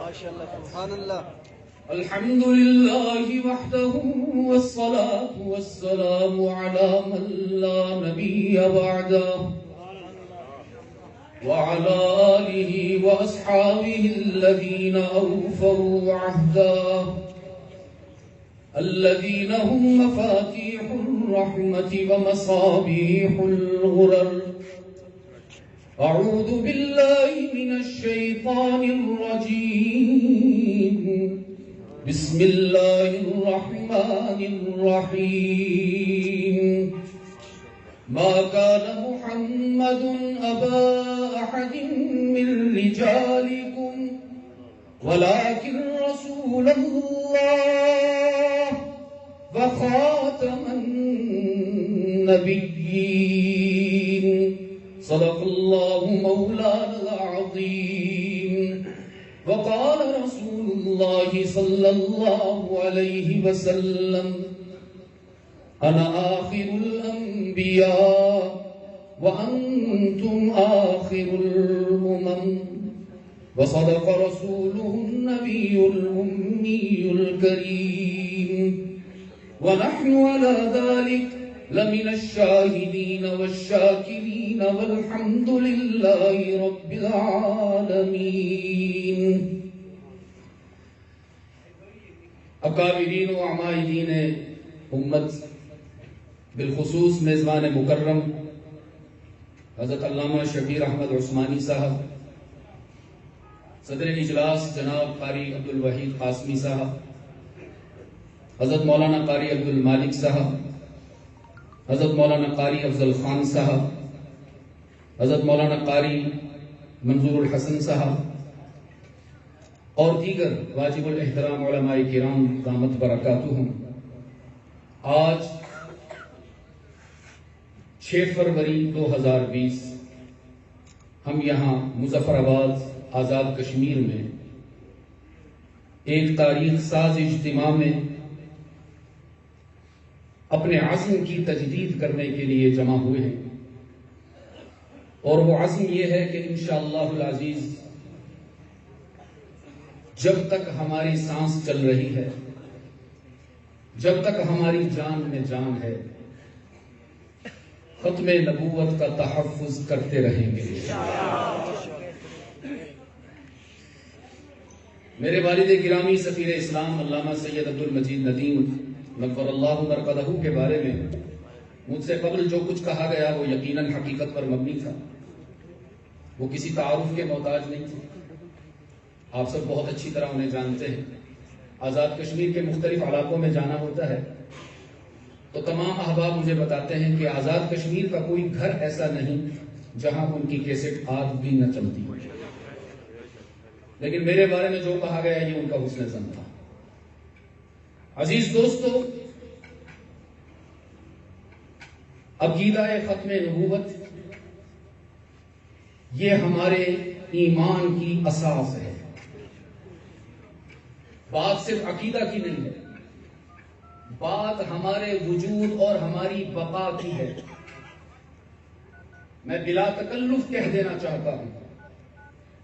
سبحان اللہ. الحمد لله وحده والصلاة والسلام على من لا نبي بعده وعلى آله وأصحابه الذين أوفوا عهده الذين هم مفاتيح الرحمة ومصابيح الغرر. أعوذ بالله من الشيطان الرجيم. بسم الله الرحمن الرحيم. ما كان محمد أبا أحد من رجالكم ولكن رسول الله وخاتم النبيين. صدق الله مولانا العظيم. وقال رسول الله صلى الله عليه وسلم أنا آخر الأنبياء وأنتم آخر الأمم. وصدق رسوله النبي الأمي الكريم. ونحن على ذلك لمن الشاهدين والشاكرين والحمد لله رب العالمين. اکابرین و عمائدین امت، بالخصوص میزبان مکرم حضرت علامہ شبیر احمد عثمانی صاحب، صدر اجلاس جناب قاری عبدالوحید قاسمی صاحب، حضرت مولانا قاری عبدالمالک صاحب، حضرت مولانا قاری افضل خان صاحب، حضرت مولانا قاری منظور الحسن صاحب اور دیگر واجب الاحترام علماء کرام دامت برکاتہم. آج 6 فروری 2020 ہم یہاں مظفر آباد آزاد کشمیر میں ایک تاریخ ساز اجتماع میں اپنے عزم کی تجدید کرنے کے لیے جمع ہوئے ہیں، اور وہ عزم یہ ہے کہ انشاءاللہ العزیز جب تک ہماری سانس چل رہی ہے، جب تک ہماری جان میں جان ہے، ختم نبوت کا تحفظ کرتے رہیں گے. میرے والد گرامی سفیر اسلام علامہ سید عبدالمجید ندیم نور اللہ مرقدہ کے بارے میں مجھ سے قبل جو کچھ کہا گیا وہ یقیناً حقیقت پر مبنی تھا. وہ کسی تعارف کے محتاج نہیں تھے. آپ سب بہت اچھی طرح انہیں جانتے ہیں. آزاد کشمیر کے مختلف علاقوں میں جانا ہوتا ہے تو تمام احباب مجھے بتاتے ہیں کہ آزاد کشمیر کا کوئی گھر ایسا نہیں جہاں ان کی کیسٹ آج بھی نہ چلتی ہو. لیکن میرے بارے میں جو کہا گیا یہ ان کا حسن ظن تھا. عزیز دوستو، عقیدہ ختم نبوت یہ ہمارے ایمان کی اساس ہے. بات صرف عقیدہ کی نہیں ہے، بات ہمارے وجود اور ہماری بقا کی ہے. میں بلا تکلف کہہ دینا چاہتا ہوں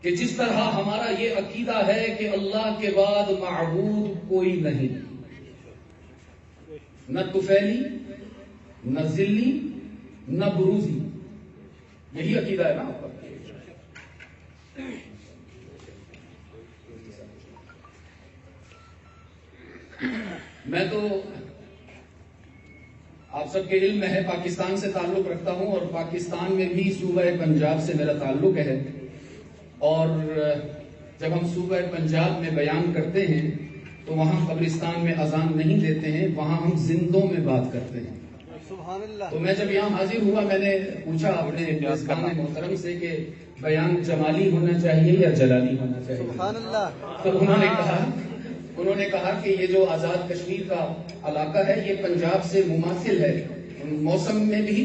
کہ جس طرح ہمارا یہ عقیدہ ہے کہ اللہ کے بعد معبود کوئی نہیں، نہ طفیلی، نہ ذلی، نہ بروزی، یہی عقیدہ ہے نا آپ کا. میں تو آپ سب کے علم میں ہے پاکستان سے تعلق رکھتا ہوں، اور پاکستان میں بھی صوبہ پنجاب سے میرا تعلق ہے. اور جب ہم صوبہ پنجاب میں بیان کرتے ہیں تو وہاں قبرستان میں اذان نہیں دیتے ہیں، وہاں ہم زندوں میں بات کرتے ہیں. تو میں جب یہاں حاضر ہوا میں نے پوچھا اپنے میزبان محترم سے کہ بیان جمالی ہونا چاہیے یا جلالی ہونا چاہیے. تو انہوں نے کہا کہ یہ جو آزاد کشمیر کا علاقہ ہے یہ پنجاب سے مماثل ہے، موسم میں بھی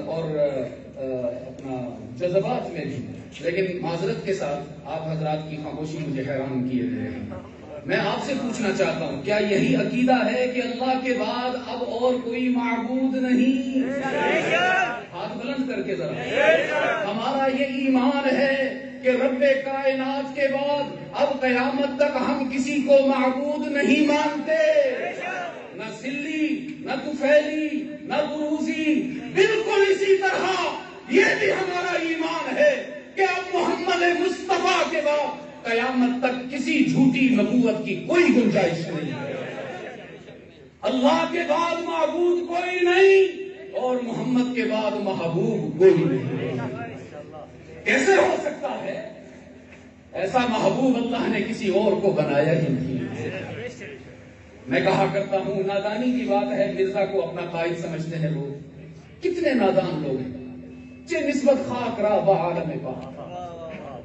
اور اپنا جذبات میں بھی. لیکن معذرت کے ساتھ آپ حضرات کی خاموشی مجھے حیران کیے ہوئے ہیں. میں آپ سے پوچھنا چاہتا ہوں کیا یہی عقیدہ ہے کہ اللہ کے بعد اب اور کوئی معبود نہیں؟ ہاتھ بلند کر کے ذرا. ہمارا یہ ایمان ہے کہ رب کائنات کے بعد اب قیامت تک ہم کسی کو معبود نہیں مانتے، نہ سلی، نہ طفیلی، نہ بروزی۔ بالکل اسی طرح یہ بھی ہمارا ایمان ہے کہ اب محمد مصطفیٰ کے بعد قیامت تک کسی جھوٹی نبوت کی کوئی گنجائش نہیں ہے۔ اللہ کے بعد معبود کوئی نہیں اور محمد کے بعد محبوب کوئی نہیں۔ کیسے ہو سکتا ہے؟ ایسا محبوب اللہ نے کسی اور کو بنایا ہی نہیں۔ میں کہا کرتا ہوں نادانی کی بات ہے، مرزا کو اپنا قائد سمجھتے ہیں لوگ، کتنے نادان لوگ ہیں جے نسبت خاک را بعالم پاک۔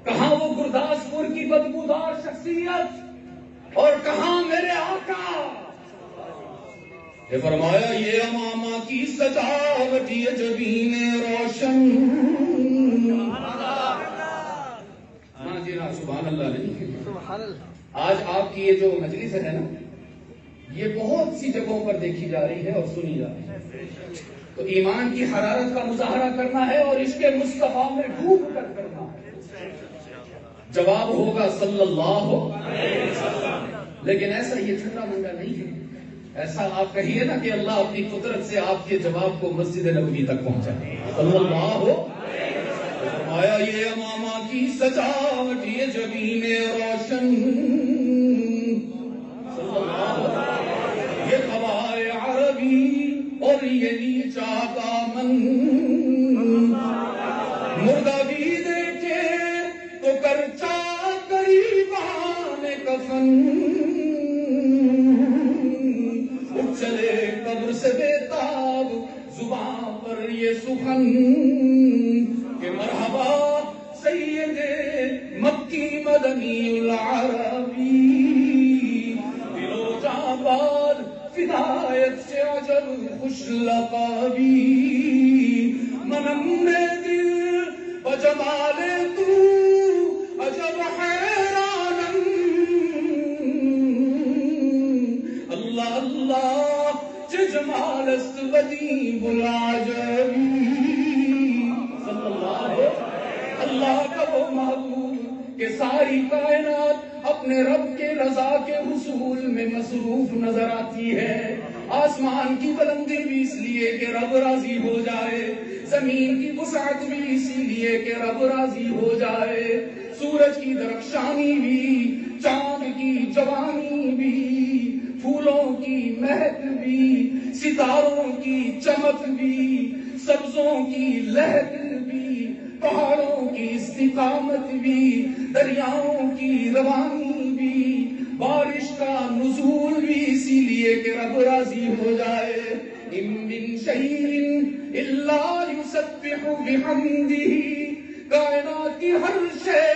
کہاں وہ گرداسپور کی بدبودار شخصیت اور کہاں میرے آقا؟ یہ فرمایا یہ امامہ کی سجاوٹ یہ جبین روشن۔ ہاں جی نا، سبحان اللہ نہیں۔ آج آپ کی یہ جو مجلس ہے نا، یہ بہت سی جگہوں پر دیکھی جا رہی ہے اور سنی جا رہی ہے، تو ایمان کی حرارت کا مظاہرہ کرنا ہے اور عشق مصطفیٰ میں ڈوب کر کرنا ہے۔ جواب ہوگا صلی اللہ علیہ وسلم، لیکن ایسا یہ چھٹا منگا نہیں ہے۔ ایسا آپ کہیے نا کہ اللہ اپنی قدرت سے آپ کے جواب کو مسجد نبوی تک پہنچا صلی اللہ ہو۔ فرمایا یہ امامہ کی سجاوٹ یہ جبین روشن، صلی اللہ ہو، یہ قبائے عربی اور یہ نیچا دامن، مردہ بھی دیکھے تو کرچا قریبان کفن، چلے قبر سے بےتاب زباں پر یہ سخن، کہ مرحبا سید مکی مدنی العربی، دلو جاباد فدایت سے عجب خوش لقابی، منم دل بجمال تو عجب حیرانم، اللہ اللہ جمال است ودیب العجبی، صلی اللہ کا وہ محبوب کہ ساری کائنات اپنے رب کے رضا کے حصول میں مصروف نظر آتی ہے۔ آسمان کی بلندی بھی اس لیے کہ رب راضی ہو جائے، زمین کی وسعت بھی اسی لیے کہ رب راضی ہو جائے، سورج کی درخشانی بھی، چاند کی جوانی بھی، پھولوں کی مہک بھی، ستاروں کی چمک بھی، سبزوں کی لہک بھی، پہاڑوں کی استقامت بھی، دریاؤں کی روانی بھی، بارش کا نزول بھی اسی لیے کہ رب راضی ہو جائے۔ ان من شیء الا یسبح بحمدہ، کائنات کی ہر شے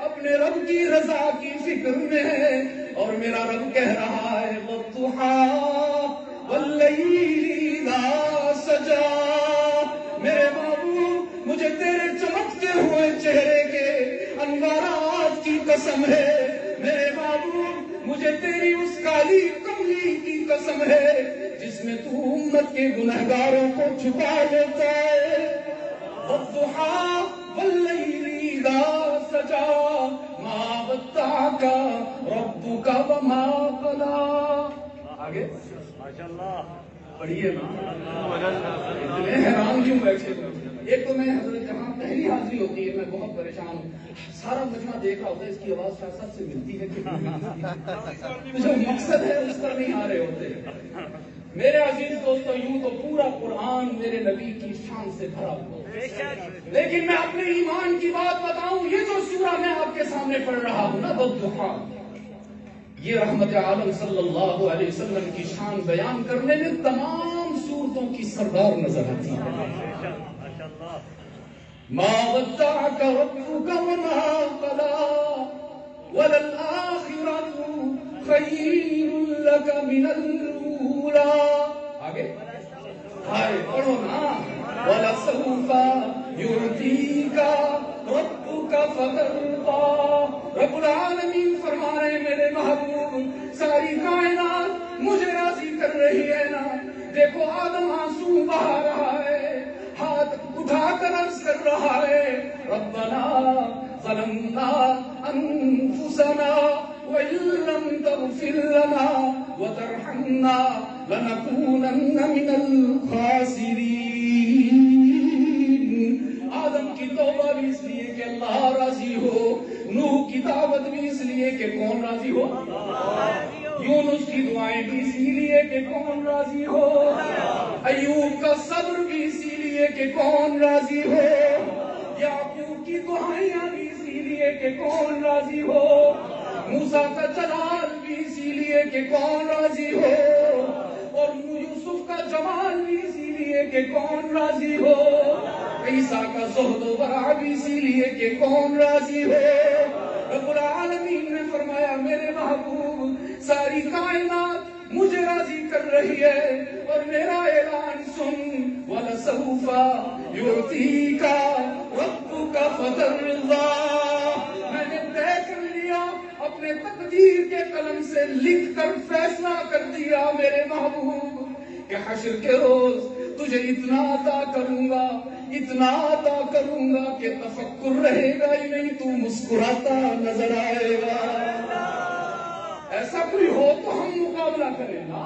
اپنے رب کی رضا کی فکر میں ہے، اور میرا رب کہہ رہا ہے والضحیٰ واللیل اذا سجا، میرے محبوب مجھے تیرے چمکتے ہوئے چہرے کے انوارات کی قسم ہے، میرے محبوب مجھے تیری اس کالی کملی کی قسم ہے جس میں تو امت کے گنہگاروں کو چھپا لیتا ہے۔ والضحیٰ واللیل اذا سجا ما ودعک ربک وما قلی۔ آگے ماشاءاللہ پڑھیے نا، اتنے حیران کیوں بیٹھے؟ ایک تو میں حضرت جہاں پہلی حاضری ہوتی ہے میں بہت پریشان ہوں، سارا مجمع دیکھ رہا ہوتا ہے اس کی آواز شاہ صاحب سے ملتی ہے کہ جو مقصد ہے اس پر نہیں آ رہے ہوتے۔ میرے عزیز دوستو، یوں تو پورا قرآن میرے نبی کی شان سے بھرا ہوا، لیکن میں اپنے ایمان کی بات بتاؤں، یہ جو سورہ میں آپ کے سامنے پڑھ رہا ہوں نا، والضحیٰ، یہ رحمت عالم صلی اللہ علیہ وسلم کی شان بیان کرنے میں تمام صورتوں کی سردار نظر آتی ہے۔ ما ودعک ربک وما قلی وللآخرۃ خیر لک من الاولی۔ آگے ہائے پڑھو نا، وَلَسَوْفَ يُعْطِيكَ رَبُّكَ فَتَرْضَىٰ۔ رب العالمین فرما رہے ہیں میرے محبوب ساری کائنات مجھے راضی کر رہی ہے نا، دیکھو آدم آنسو بہا رہا ہے، ہاتھ اٹھا کر عرض کر رہا ہے ربنا ظلمنا انفسنا وان لم تغفر لنا وترحمنا لنكونن من الخاسرین۔ آدم کی توبہ بھی اس لیے کہ اللہ راضی ہو، نوح کی دعوت بھی اس لیے کہ کون راضی ہو، یونس کی دعائیں بھی اسی لیے کہ کون راضی ہو، ایوب کا صبر بھی اسی لیے کہ کون راضی ہو، یعقوب کی دعائیاں بھی اسی لیے کہ کون راضی ہو، موسیٰ کا جلال بھی اسی لیے کہ کون راضی ہو، اور یوسف کا جمال بھی اسی لیے کہ کون راضی ہو، عیسیٰ کا زہد و ورع بھی اسی لیے کہ کون راضی ہو۔ رب العالمین نے فرمایا میرے محبوب ساری کائنات مجھے راضی کر رہی ہے، اور میرا اعلان سن، وَلَسَوْفَ يُعْطِيكَ رَبُّكَ فَتَرْضَىٰ، میں نے طے کر لیا، اپنے تقدیر کے قلم سے لکھ کر فیصلہ کر دیا میرے محبوب کہ حشر کے روز تجھے اتنا عطا کروں گا، اتنا عطا کروں گا کہ تفکر رہے گا ہی نہیں، تو مسکراتا نظر آئے گا۔ ایسا کوئی ہو تو ہم مقابلہ کریں نا،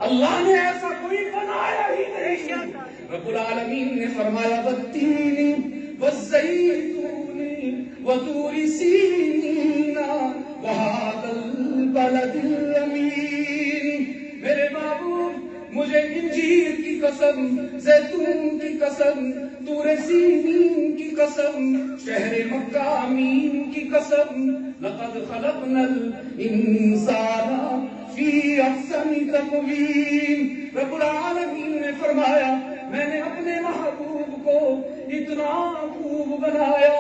اللہ نے ایسا کوئی بنایا ہی نہیں۔ رب العالمین نے فرمایا والتین والزیتون وطور سینین وہذا البلد الامین، میرے محبوب مجھے انجیر کی قسم، زیتون کی قسم، طور سینین کی قسم، شہر مکہ امین کی قسم، لقد خلقنا الانسان فی احسن تقویم، رب العالمین نے فرمایا میں نے اپنے محبوب کو اتنا خوب بنایا،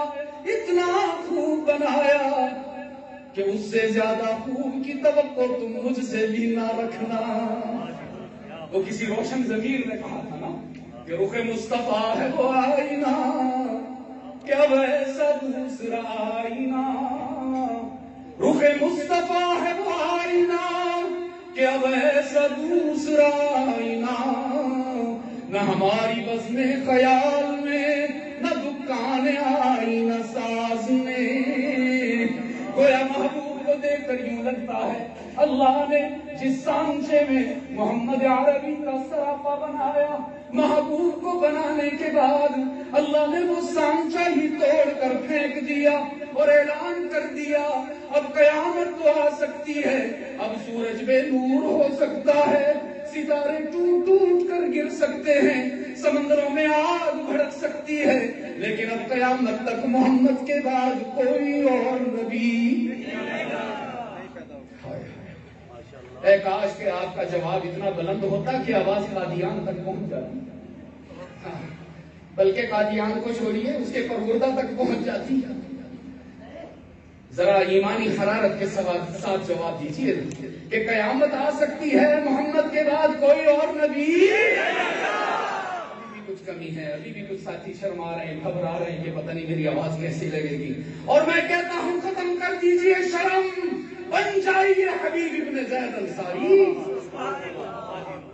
اتنا خوب بنایا کہ اس سے زیادہ خوب کی توقع تم مجھ سے بھی نہ رکھنا۔ وہ کسی روشن ضمیر نے کہا تھا نا کہ رخ مصطفیٰ ہے وہ آئینہ، کیا ویسا دوسرا آئینہ، رخ مصطفیٰ ہے وہ آئینہ، کیا ویسا دوسرا آئینہ، نہ ہماری بزم خیال میں، نہ دکان آئینہ ساز میں۔ گویا محبوب کو دیکھ کر یوں لگتا ہے اللہ نے جس سانچے میں محمد عربی کا سراپا بنایا، محبوب کو بنانے کے بعد اللہ نے وہ سانچہ ہی توڑ کر پھینک دیا اور اعلان کر دیا اب قیامت تو آ سکتی ہے، اب سورج بے نور ہو سکتا ہے، ستارے ٹوٹ ٹوٹ کر گر سکتے ہیں، سمندروں میں آگ بھڑک سکتی ہے، لیکن اب قیامت تک محمد کے بعد کوئی اور نبی۔ اے کاش کہ آپ کا جواب اتنا بلند ہوتا کہ آواز قادیان تک پہنچ جاتی، بلکہ قادیان کو چھوڑیے اس کے پروردہ تک پہنچ جاتی۔ ذرا ایمانی حرارت کے ساتھ جواب دیجیے کہ قیامت آ سکتی ہے، محمد کے بعد کوئی اور نبی؟ ابھی بھی کچھ کمی ہے، ابھی بھی کچھ ساتھی شرما رہے ہیں، گھبرا رہے ہیں کہ پتہ نہیں میری آواز کیسی لگے گی، اور میں کہتا ہوں ختم کر دیجیے شرم، بن جائیے حبیب ابن زید انصاری۔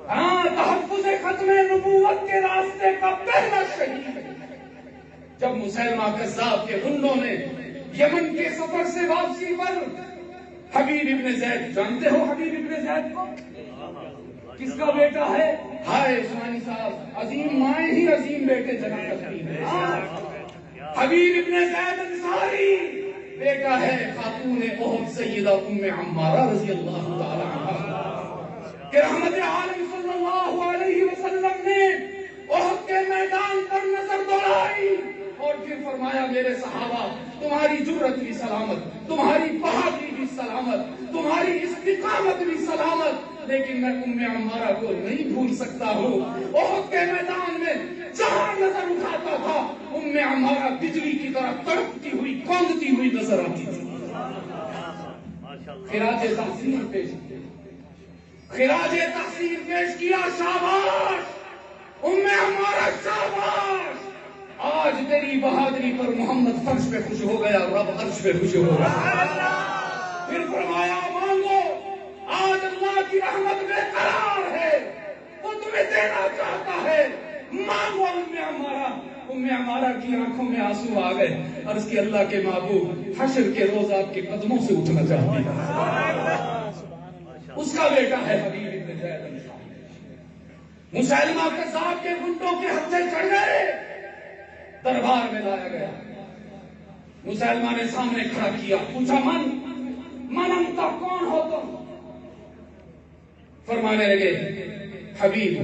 ہاں، تحفظ ختم نبوت کے راستے کا پہلا شہید جب مسیلمہ کذاب کے غنڈوں نے یمن کے سفر سے واپسی پر حبیب ابن زید، جانتے ہو حبیب ابن زید کو؟ کس کا بیٹا ہے؟ ہائے عثمانی صاحب، عظیم مائیں ہی عظیم بیٹے جنم کرتی ہیں۔ حبیب ابن زید انصاری بیٹا ہے خاتون احد سیدہ ام عمارہ رضی اللہ تعالی عنہ، کہ رحمت عالم صلی اللہ علیہ وسلم نے احد کے میدان پر نظر دوڑائی اور پھر فرمایا میرے صحابہ تمہاری جرت بھی سلامت، تمہاری بہادری بھی سلامت، تمہاری استقامت بھی سلامت، لیکن میں ام عمارہ کو نہیں بھول سکتا ہوں۔ احد کے میدان میں جہاں نظر اٹھاتا تھا ام عمارہ بجلی کی طرح تڑپتی ہوئی کوندتی ہوئی نظر آتی تھی۔ خراج تحسین پیش کیا، خراج تحسین پیش کیا، شاباش ام عمارہ شاباش، آج تیری بہادری پر محمد فرش پہ خوش ہو گیا، رب عرش پہ خوش ہو گیا۔ پھر فرمایا مانگو، آج اللہ کی رحمت بے قرار ہے، وہ تمہیں دینا چاہتا ہے، مانگو ام عمارہ۔ ام عمارہ کی آنکھوں میں آنسو آ گئے، عرض کی اللہ کے محبوب حشر کے روز آپ کے قدموں سے اٹھنا چاہتی ہے۔ اس کا بیٹا ہے حبیب ابن زید انصاری۔ مسیلمہ کذاب کے گنڈوں کے ہتھے چڑھ گئے، دربار میں لایا گیا۔ مسیلمہ نے سامنے کھڑا کیا، پوچھا من انتا، کون ہو تم؟ فرمانے لگے حبیب،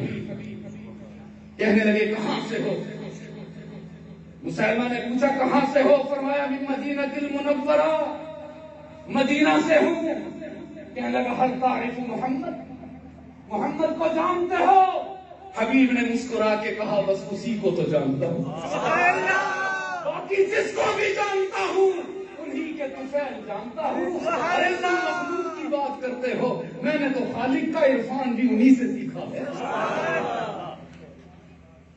کہنے لگے کہاں سے ہو؟ مسیلمہ نے پوچھا کہاں سے ہو؟ فرمایا من مدینہ المنورہ، مدینہ سے ہوں۔ کہنے لگا حل تعرف محمد کو جانتے ہو؟ حبیب نے مسکرا کے کہا بس اسی کو تو جانتا ہوں، باقی جس کو بھی جانتا ہوں انہی کے طفیل جانتا ہوں۔ ارے تم مخلوق کی بات کرتے ہو، میں نے تو خالق کا عرفان بھی انہی سے سیکھا ہے۔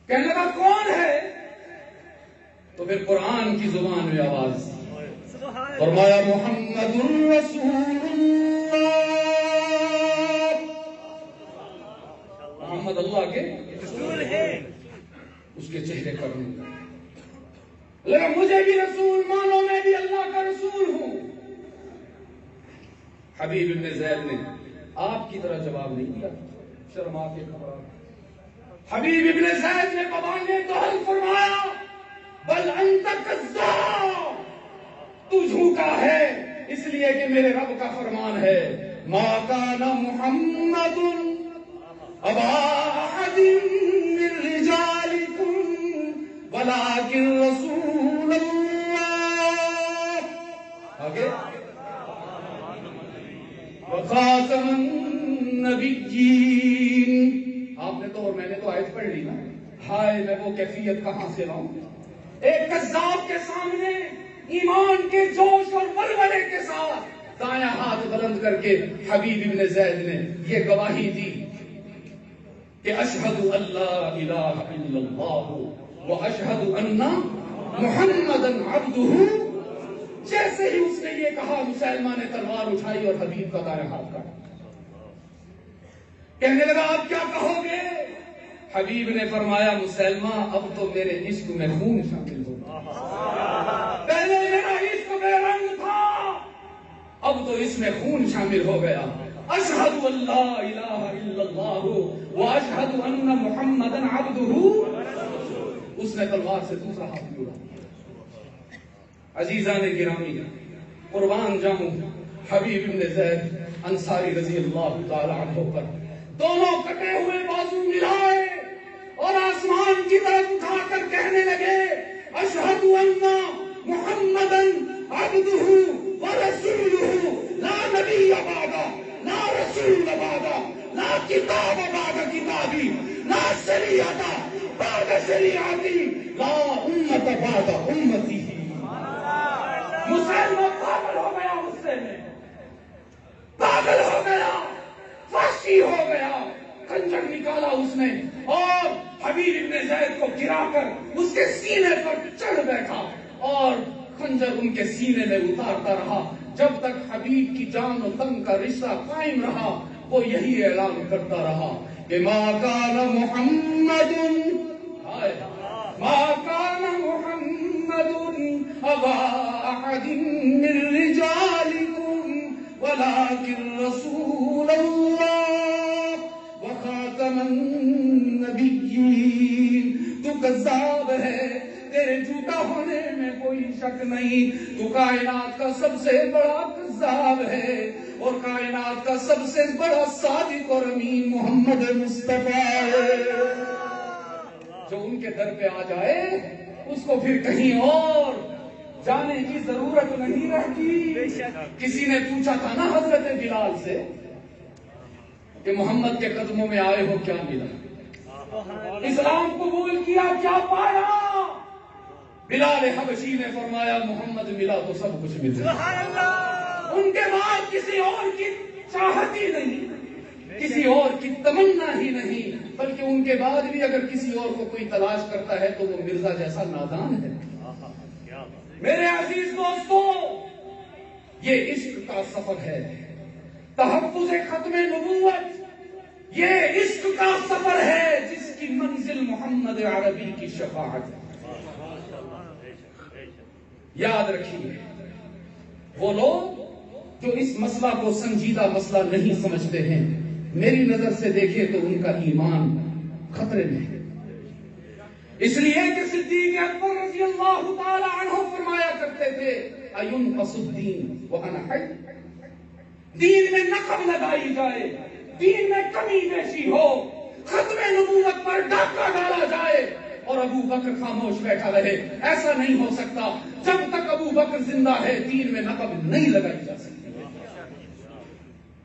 کہنے لگا کون ہے؟ تو پھر قرآن کی زبان میں آواز، فرمایا محمد رسول اللہ، محمد اللہ کے رسول ہے۔ اس کے چہرے پر لگا مجھے بھی رسول مانو، میں بھی اللہ کا رسول ہوں۔ حبیب ابن زید نے آپ کی طرح جواب نہیں دیا، شرما کے گھبرا۔ حبیب ابن زید نے بوانے تو حل فرمایا بل انت کذاب، تو جھوٹا ہے، اس لیے کہ میرے رب کا فرمان ہے ما کان محمد ابا احد من رجالکم ولکن رسول اللہ، آگے وخاتم النبیین۔ آپ نے تو اور میں نے تو آیت پڑھ لی نا، ہائے میں وہ کیفیت کہاں سے لاؤں؟ ایک کذاب کے سامنے ایمان کے جوش اور ولولے کے ساتھ دایاں ہاتھ بلند کر کے حبیب ابن زید نے یہ گواہی دی کہ اشہد ان لا الہ الا اللہ واشہد ان محمدا عبدہ۔ جیسے ہی اس نے یہ کہا مسیلمہ نے تلوار اٹھائی اور حبیب کا دایاں ہاتھ کاٹا۔ کہنے لگا آپ کیا کہو گے؟ حبیب نے فرمایا مسیلمہ اب تو میرے عشق میں خون شامل ہو، پہلے میرا عشق بے رنگ تھا، اب تو اس میں خون شامل ہو گیا۔ اشہد ان لا الہ الا اللہ واشہد ان محمدا عبدہ۔ اس نے تلوار سے دوسرا ہاتھ جوڑا۔ عزیزان گرامی، قربان جاؤں حبیب ابن زید انصاری رضی اللہ تعالی عنہ پر دونوں کٹے ہوئے بازو ملائے اور آسمان کی طرف اٹھا کر کہنے لگے اشہد ان محمدا عبدہ ورسولہ لا نبی بعدہ لا رسول بعدہ لا کتاب بعد کتابی لا شریعت بعد شریعتی لا امت بعد امتی۔ مسلمہ پاگل ہو گیا، غصے میں پاگل ہو گیا، فحشی ہو گیا، خنجر نکالا اس نے اور حبیب ابن زید کو گرا کر اس کے سینے پر چڑھ بیٹھا اور خنجر ان کے سینے میں اتارتا رہا جب تک حبیب کی جان و تن کا رشتہ قائم رہا۔ وہ یہی اعلان کرتا رہا کہ ما کان محمد ما کان محمد ابا احد من رجالکم ولکن رسول اللہ وخاتم النبیین۔ تو کذاب ہے، تیرے جھوٹا ہونے میں کوئی شک نہیں، تو کائنات کا سب سے بڑا کذاب ہے اور کائنات کا سب سے بڑا صادق اور امین محمد مصطفیٰ ہے۔ جو ان کے در پہ آ جائے اس کو پھر کہیں اور جانے کی ضرورت نہیں رہتی۔ کسی نے پوچھا تھا نا حضرت بلال سے کہ محمد کے قدموں میں آئے ہو کیا ملا، اسلام قبول کیا کیا پایا؟ بلال حبشی نے فرمایا محمد ملا تو سب کچھ ملا۔ ان کے بعد کسی اور کی چاہت ہی نہیں، کسی اور کی تمنا ہی نہیں، بلکہ ان کے بعد بھی اگر کسی اور کو کوئی تلاش کرتا ہے تو وہ مرزا جیسا نادان ہے۔ میرے عزیز دوستو، یہ عشق کا سفر ہے، تحفظ ختم نبوت یہ عشق کا سفر ہے جس کی منزل محمد عربی کی شفاعت ہے۔ یاد رکھیے وہ لوگ جو اس مسئلہ کو سنجیدہ مسئلہ نہیں سمجھتے ہیں، میری نظر سے دیکھے تو ان کا ایمان خطرے میں ہے۔ اس لیے کہ صدیق اکبر رضی اللہ تعالی عنہ فرمایا کرتے تھے اَيُنْقَصُ الدِّينُ وَأَنَا حَيٌّ، دین میں نقب لگائی جائے، دین میں کمی بیشی ہو، ختم نبوت پر ڈاکہ ڈالا جائے اور ابو بکر خاموش بیٹھا رہے، ایسا نہیں ہو سکتا۔ جب تک ابو بکر زندہ ہے دین میں نقب نہیں لگائی جا سکتی۔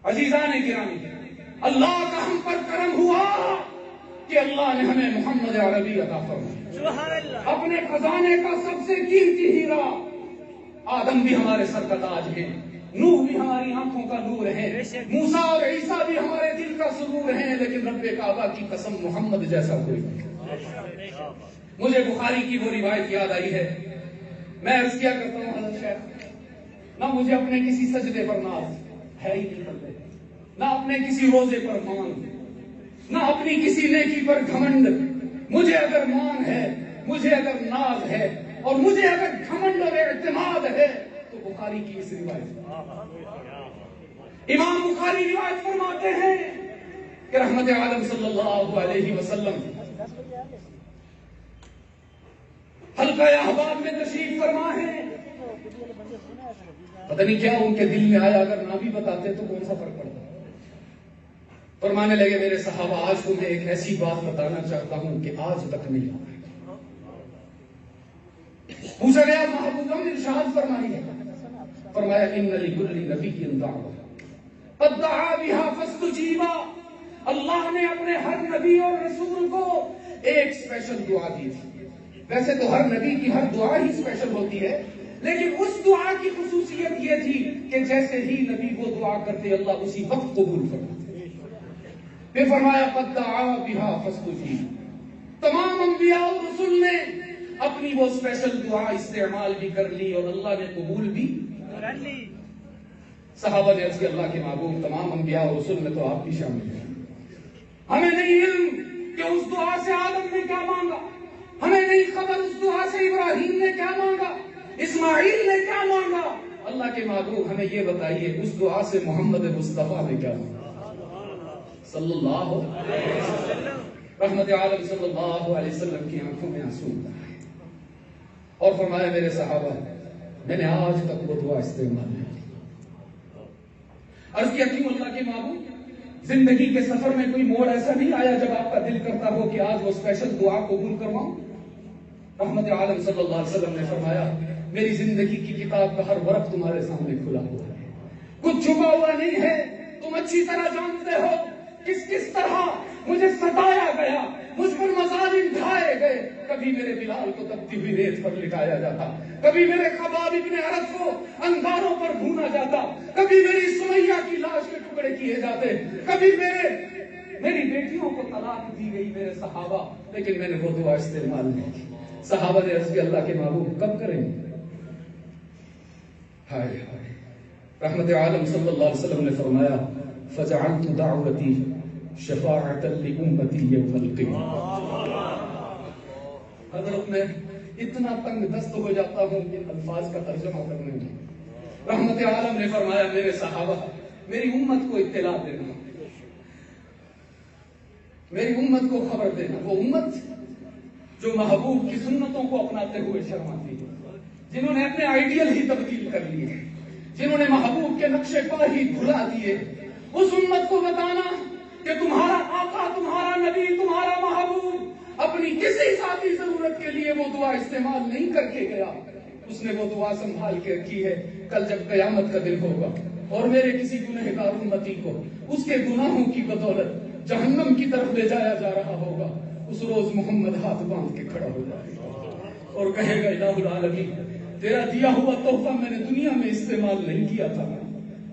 عزیزان گرامی، اللہ کا ہم پر کرم ہوا کہ اللہ نے ہمیں محمد عربی عطا فرمایا، اپنے خزانے کا سب سے قیمتی ہیرا۔ آدم بھی ہمارے سر کا تاج ہے، نوح بھی ہماری آنکھوں کا نور ہے، موسیٰ اور عیسیٰ بھی ہمارے دل کا سرور ہیں، لیکن رب کعبہ کی قسم محمد جیسا کوئی نہیں۔ مجھے بخاری کی وہ روایت یاد آئی ہے، میں عرض کیا کرتا ہوں حضرت شیخ، نہ مجھے اپنے کسی سجدے پر ناز ہے ہی نہیں کرتے، نہ اپنے کسی روزے پر مان، نہ اپنی کسی نیکی پر گھمنڈ۔ مجھے اگر مان ہے، مجھے اگر ناز ہے، اور مجھے اگر گھمنڈ اور اعتماد ہے تو بخاری کی اس روایت۔ امام بخاری روایت فرماتے ہیں کہ رحمت عالم صلی اللہ علیہ وسلم حلقہ احباب میں تشریف فرما ہے، پتہ نہیں کیا ان کے دل میں آیا، اگر نہ بھی بتاتے تو کون سا فرق پڑتا۔ فرمانے لگے میرے صحابہ آج تمہیں ایک ایسی بات بتانا چاہتا ہوں کہ آج تک نہیں آئی۔ پوچھا گیا محبوب ہم ارشاد فرمائیے، فرمایا ان لکل نبی دعوۃ قد دعا بها فاستجیبا، اللہ نے اپنے ہر نبی اور رسول کو ایک اسپیشل دعا دی تھی۔ ویسے تو ہر نبی کی ہر دعا ہی اسپیشل ہوتی ہے، لیکن اس دعا کی خصوصیت یہ تھی کہ جیسے ہی نبی وہ دعا کرتے اللہ اسی وقت قبول فرماتے۔ پھر فرمایا قد دعا بها فاستجیب، تمام انبیاء اور رسول نے اپنی وہ اسپیشل دعا استعمال بھی کر لی اور اللہ نے قبول بھی کر لی۔ صحابہ نے عرض کیا اللہ کے محبوب تمام انبیاء اور رسول میں تو آپ بھی شامل ہیں، ہمیں نہیں علم کہ اس دعا سے آدم نے کیا مانگا، ہمیں نہیں خبر اس دعا سے ابراہیم نے کیا مانگا، اسماعیل نے کیا مانگا۔ اللہ کے محبوب ہمیں یہ بتائیے اس دعا سے محمد مصطفیٰ نے کیا مانگا صلی اللہ علیہ وسلم۔ رحمت عالم صلی اللہ علیہ وسلم کی آنکھوں میں آنسو آئے اور فرمایا میرے صحابہ میں نے آج تک وہ دعا استعمال نہیں کی۔ عرض کیا کیوں اللہ کے محبوب، زندگی کے سفر میں کوئی موڑ ایسا نہیں آیا جب آپ کا دل کرتا ہو کہ آج وہ اسپیشل دعا قبول کرواؤں؟ رحمت عالم صلی اللہ علیہ وسلم نے فرمایا میری زندگی کی کتاب کا ہر ورق تمہارے سامنے کھلا ہوا ہے، کچھ چھپا ہوا نہیں ہے، تم اچھی طرح جانتے ہو کس طرح مجھے ستایا گیا، مجھ پر مظالم ڈھائے گئے، کبھی میرے بلال کو تپتی ہوئی ریت پر لٹایا جاتا، کبھی میرے خباب ابن عرب کو انگاروں پر بھونا جاتا، کبھی میری سمیہ کی لاش کے ٹکڑے کیے جاتے، کبھی میری بیٹیوں کو طلاق دی گئی میرے صحابہ، لیکن میں نے وہ دعا استعمال نہیں کی۔ صحابہ نے عرض کیا اللہ کے محبوب کب کریں گے؟ ہائے ہائے، رحمت عالم صلی اللہ علیہ وسلم نے فرمایا فجعلت دعوتی شفاعۃ لامتی یوم القیامہ۔ حضرت میں اتنا تنگ دست ہو جاتا ہوں کہ الفاظ کا ترجمہ کرنے میں۔ رحمت عالم نے فرمایا میرے صحابہ میری امت کو اطلاع دینا، میری امت کو خبر دینا، وہ امت جو محبوب کی سنتوں کو اپناتے ہوئے شرماتی ہے، جنہوں نے اپنے آئیڈیل ہی تبدیل کر لیے، جنہوں نے محبوب کے نقشے پا ہی بھلا دیے، اس امت کو بتانا کہ تمہارا آقا، تمہارا نبی، تمہارا محبوب اپنی کسی ذاتی ضرورت کے لیے وہ دعا استعمال نہیں کر کے گیا، اس نے وہ دعا سنبھال کے رکھی ہے۔ کل جب قیامت کا دن ہوگا اور میرے کسی گنہگار امتی کو اس کے گناہوں کی بدولت جہنم کی طرف لے جایا جا رہا ہوگا، اس روز محمد ہاتھ باندھ کے کھڑا ہوگا اور کہے گا الہ العالمین تیرا دیا ہوا تحفہ میں نے دنیا میں استعمال نہیں کیا تھا،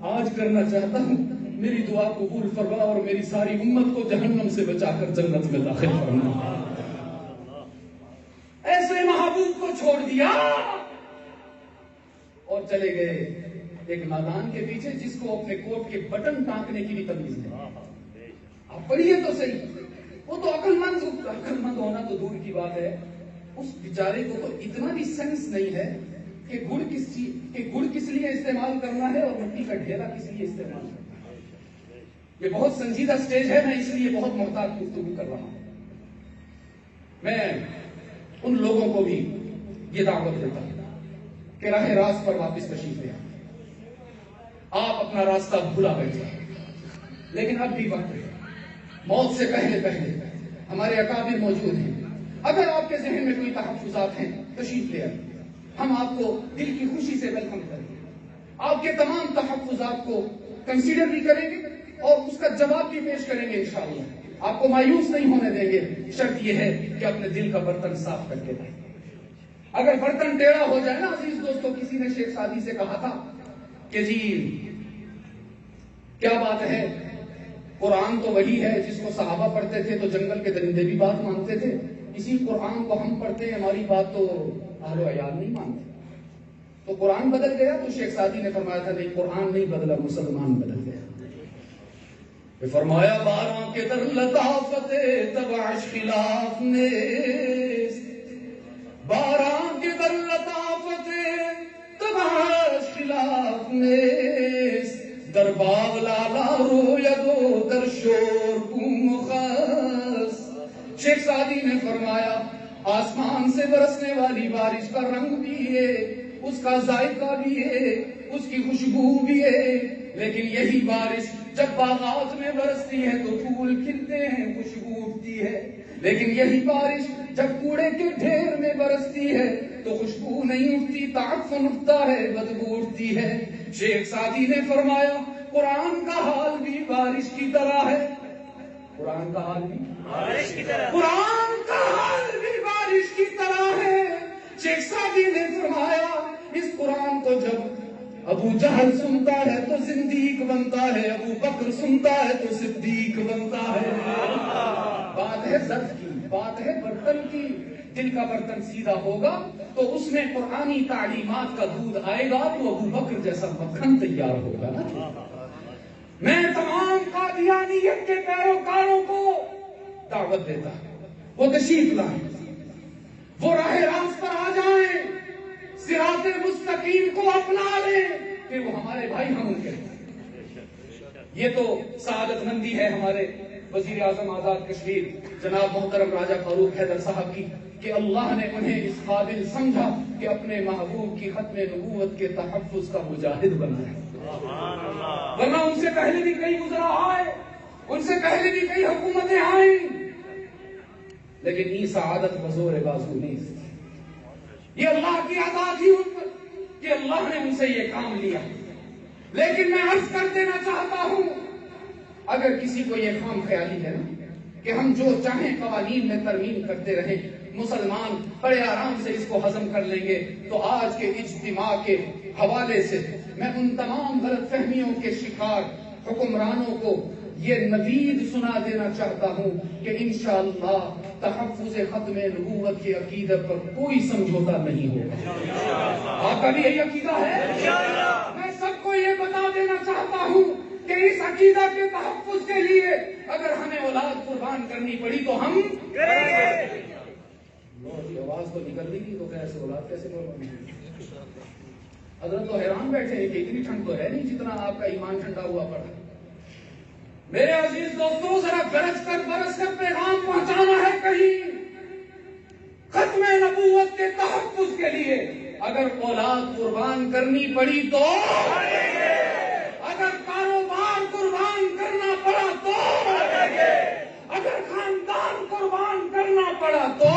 آج کرنا چاہتا ہوں، میری دعا قبول فرما اور میری ساری امت کو جہنم سے بچا کر جنت میں داخل فرما۔ ایسے محبوب کو چھوڑ دیا اور چلے گئے ایک نادان کے پیچھے جس کو اپنے کوٹ کے بٹن ٹانکنے کی بھی تمیز نہیں۔ آپ پڑھیے تو صحیح، وہ تو عقل مند ہونا تو دور کی بات ہے، اس بیچارے کو تو اتنا بھی سینس نہیں ہے کہ کہ گڑ کس لیے استعمال کرنا ہے اور مٹی کا ڈھیرا کس لیے استعمال کرنا ہے. یہ بہت سنجیدہ سٹیج ہے، میں اس لیے بہت محتاط گفتگو کر رہا ہوں. میں ان لوگوں کو بھی یہ دعوت دیتا ہوں کہ راہ راست پر واپس تشریف لے آئیں. آپ اپنا راستہ بھولا بیٹھے، لیکن اب بھی وقت ہے. موت سے پہلے ہمارے اکابر موجود ہیں. اگر آپ کے ذہن میں کوئی تحفظات ہیں تشریف لے آئیں. ہم آپ کو دل کی خوشی سے ویلکم کریں گے. آپ کے تمام تحفظات کو کنسیڈر بھی کریں گے اور اس کا جواب بھی پیش کریں گے انشاءاللہ. آپ کو مایوس نہیں ہونے دیں گے. شرط یہ ہے کہ اپنے دل کا برتن صاف کر کے رہیں. اگر برتن ٹیڑھا ہو جائے نا عزیز دوستوں، کسی نے شیخ سعدی سے کہا تھا کہ جی کیا بات ہے، قرآن تو وہی ہے جس کو صحابہ پڑھتے تھے تو جنگل کے درندے بھی بات مانتے تھے، اسی قرآن کو ہم پڑھتے ہیں، ہماری بات تو اہل و عیال نہیں مانتے. تو قرآن بدل گیا؟ تو شیخ سعدی نے فرمایا تھا نہیں، قرآن نہیں بدلا، مسلمان بدل گیا. فرمایا باراں کے در لطافت تبعش خلاف نیست، باراں کے در لطافت تبعش خلاف نیست، در باغ لالا روید و در شور بوم و خس. شیخ سعدی نے فرمایا آسمان سے برسنے والی بارش کا رنگ بھی ہے، اس کا ذائقہ بھی ہے، اس کی خوشبو بھی ہے، لیکن یہی بارش جب باغات میں برستی ہے تو پھول کھلتے ہیں، خوشبو اٹھتی ہے. لیکن یہی بارش جب کوڑے کے ڈھیر میں برستی ہے تو خوشبو نہیں اٹھتی، تعفن اٹھتا ہے، بدبو اٹھتی ہے. شیخ سعدی نے فرمایا قرآن کا حال بھی بارش کی طرح ہے، قرآن کا حال بھی بارش کی طرح، قرآن کا حال بھی بارش کی طرح ہے. شیخ سعدی نے فرمایا اس قرآن کو جب ابو جہل سنتا ہے تو زندیق بنتا ہے، ابو بکر سنتا ہے تو صدیق بنتا ہے. بات ہے ذات کی، بات ہے برتن کی. دل کا برتن سیدھا ہوگا تو اس میں قرآنی تعلیمات کا دودھ آئے گا تو ابو بکر جیسا مکھن تیار ہوگا نا. میں تمام قادیانیت کے پیروکاروں کو دعوت دیتا ہوں وہ تشریف لائیں، وہ راہ راست پر آ جائیں، صراط مستقیم کو اپنا لیں، کہ وہ ہمارے بھائی ہم ان کے. یہ تو سعادت مندی ہے ہمارے وزیر اعظم آزاد کشمیر جناب محترم راجہ فاروق حیدر صاحب کی کہ اللہ نے انہیں اس قابل سمجھا کہ اپنے محبوب کی ختم نبوت کے تحفظ کا مجاہد بنائے. ورنہ ان سے پہلے بھی کئی گزرا آئے، ان سے پہلے بھی کئی حکومتیں آئیں، لیکن یہ سعادت بزور بازو نہیں. یہ اللہ کی عطا تھی ان پر کہ اللہ نے ان سے یہ کام لیا. لیکن میں عرض کر دینا چاہتا ہوں اگر کسی کو یہ خام خیالی ہے نا کہ ہم جو چاہیں قوانین میں ترمیم کرتے رہیں، مسلمان بڑے آرام سے اس کو ہضم کر لیں گے، تو آج کے اجتماع کے حوالے سے میں ان تمام غلط فہمیوں کے شکار حکمرانوں کو یہ نوید سنا دینا چاہتا ہوں کہ انشاءاللہ تحفظ ختم نبوت کے عقیدے پر کوئی سمجھوتا نہیں ہوگا. آپ کا بھی یہی عقیدہ ہے؟ میں سب کو یہ بتا دینا چاہتا ہوں کہ اس عقیدہ کے تحفظ کے لیے اگر ہمیں اولاد قربان کرنی پڑی تو ہم کریں گے. آواز تو نکل رہی تھی تو کیسے اولاد کیسے قربان کریں؟ حضرت تو حیران بیٹھے ہیں کہ اتنی ٹھنڈ تو ہے نہیں جتنا آپ کا ایمان ٹھنڈا ہوا پڑا. میرے عزیز دوستوں ذرا گرج کر برس کر پیغام پہنچانا ہے کہیں. ختم نبوت کے تحفظ کے لیے اگر اولاد قربان کرنی پڑی تو، اگر کاروبار قربان کرنا پڑا تو، اگر خاندان قربان کرنا پڑا تو،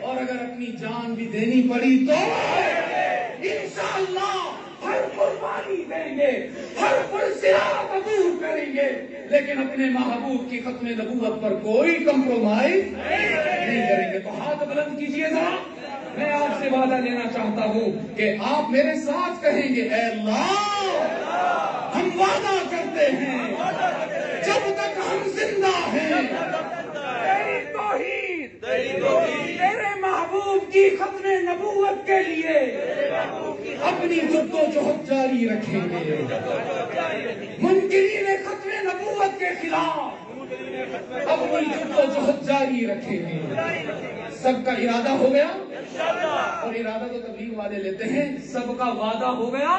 اور اگر اپنی جان بھی دینی پڑی تو انشاءاللہ ہر قربانی دیں گے، ہر پرسیاہ قبول کریں گے، لیکن اپنے محبوب کی ختم نبوت پر کوئی کمپرومائز نہیں کریں گے. تو ہاتھ بلند کیجئے ذرا. میں آپ سے وعدہ لینا چاہتا ہوں کہ آپ میرے ساتھ کہیں گے اے اللہ ہم وعدہ کرتے ہیں جب تک ہم زندہ ہیں تیری توحید، تیرے محبوب کی ختم نبوت کے لیے اپنی جدوجہد جاری رکھیں گے. منکرین ختم نبوت کے خلاف اپنی جدوجہد جاری رکھیں گے. سب کا ارادہ ہو گیا؟ اور ارادہ تو تبلیغ والے لیتے ہیں، سب کا وعدہ ہو گیا.